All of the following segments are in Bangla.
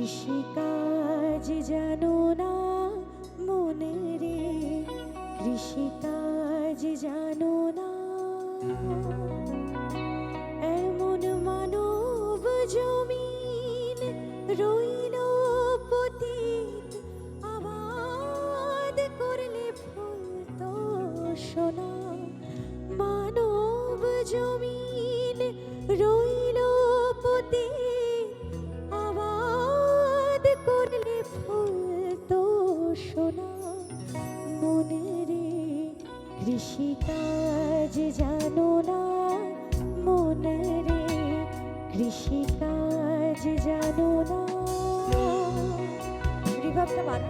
কৃষিকাজ জানো না মনে রে, কৃষিকাজ জানো না। এমন মানব জমিন রইল পতিত, আবাদ করলে ফুল তো সোনা। মানব জমিন রইল পতিত, আবাদ করলে ফুল তো সোনা। মনে রে কৃষিকাজ জানো না মনে রে, কৃষিকাজ জানো না। রিভাবটা বাড়া।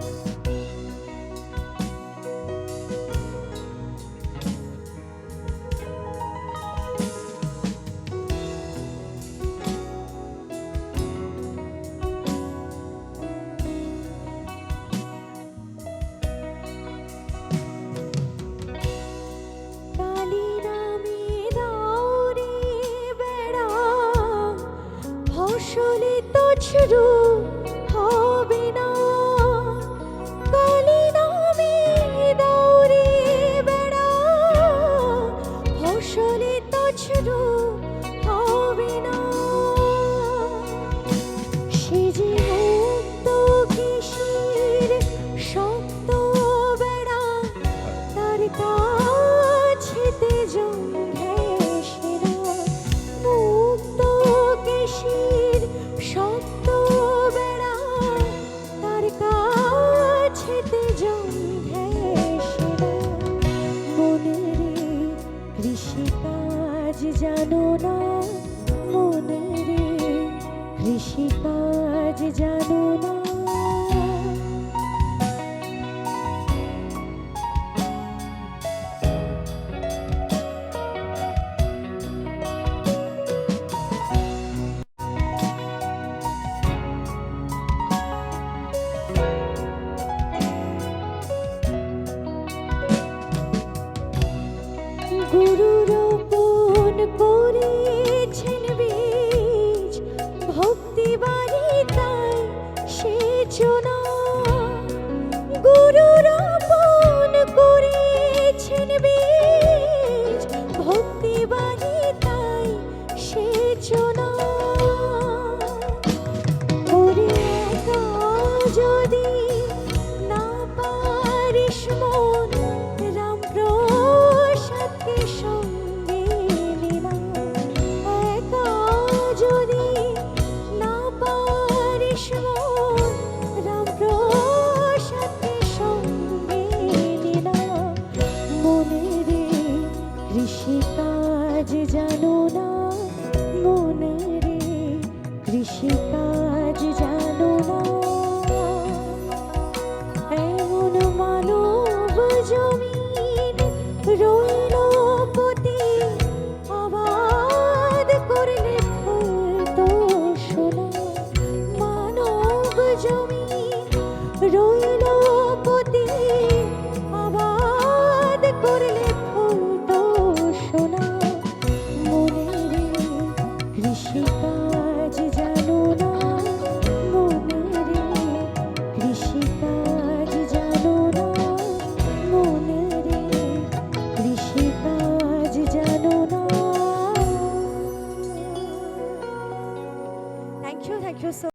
ফসলে তো শুরু হবে না, কালি নামে দৌড়ে বেড়া। ফসলে তো শুরু হবে না, সে যে মুক্ত কৃষির শক্ত বেড়া, তার কাছেতে জঙ্ঘে সেরা। মুক্ত কৃষির শক্ত বেড়া, তার কাছেতে জঙ্ঘে সেরা। মনে রে কৃষিকাজ জানো না মনে রে, কৃষিকাজ জানো না। গুরু রোপণ করেছেন বীজ, ভক্তি বাড়ি তাই সেচনা। গুরু রোপণ করেছেন বীজ, ভক্তি বাড়ি তাই সেচনা। ওরে একা যদি না পারিস মন, রাম প্রসাদকে সঙ্গে নিলা। একা যদি না পারিস মন, রাম প্রসাদকে সঙ্গে নিলা। মনে রে কৃষিকাজ জানো না মনে রে, কৃষিকাজ জানো না। এমন মানব জমিন রইল পতিত, আবাদ করলে ফুল তো সোনা। মানব জমিন রইল পতিত, আবাদ করলে ফুল তো সোনা। মনে রে কৃষিকাজ জানো না মনে রে, কৃষিকাজ জানো না মনে রে, কৃষিকাজ জানো না। Thank you so